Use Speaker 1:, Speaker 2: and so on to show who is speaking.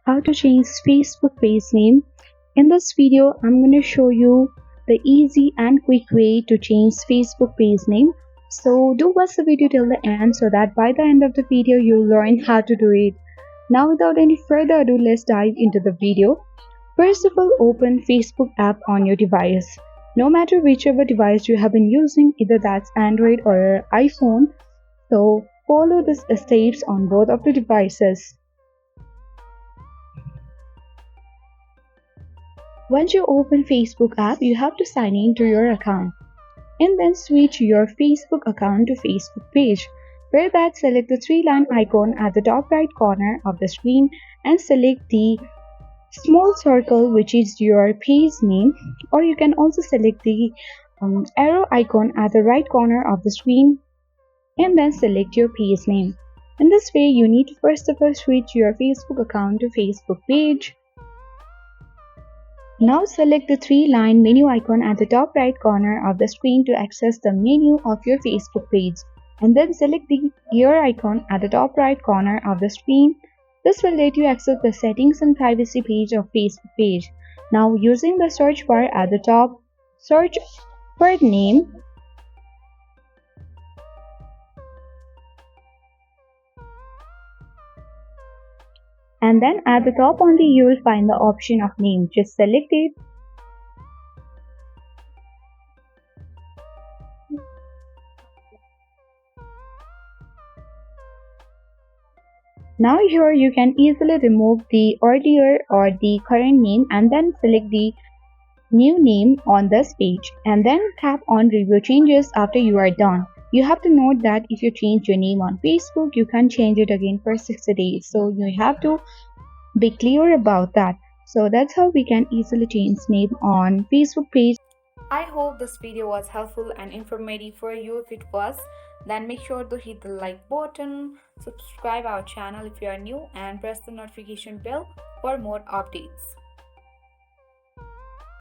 Speaker 1: how to change Facebook page name. In this video, I'm going to show you the easy and quick way to change Facebook page name. So do watch the video till the end so that by the end of the video you'll learn how to do it. Now without any further ado, let's dive into the video. First of all, open Facebook app on your device. No matter whichever device you have been using, either that's Android or iPhone, so follow these steps on both of the devices. Once you open Facebook app, you have to sign in to your account and then switch your Facebook account to Facebook page. For that, select the three-line icon at the top right corner of the screen and select the small circle which is your page name, or you can also select the arrow icon at the right corner of the screen and then select your page name. In this way, you need to first of all switch your Facebook account to Facebook page. Now select the three-line menu icon at the top right corner of the screen to access the menu of your Facebook page, and then select the gear icon at the top right corner of the screen. This will let you access the settings and privacy page of Facebook page. Now using the search bar at the top, search for name. And then at the top only you will find the option of name. Just select it. Now here you can easily remove the earlier or the current name and then select the new name on this page and then tap on review changes after you are done. You have to note that if you change your name on Facebook, you can't change it again for 60 days. So you have to be clear about that. So that's how we can easily change name on Facebook page.
Speaker 2: I hope this video was helpful and informative for you. If it was, then make sure to hit the like button, subscribe our channel if you are new, and press the notification bell for more updates.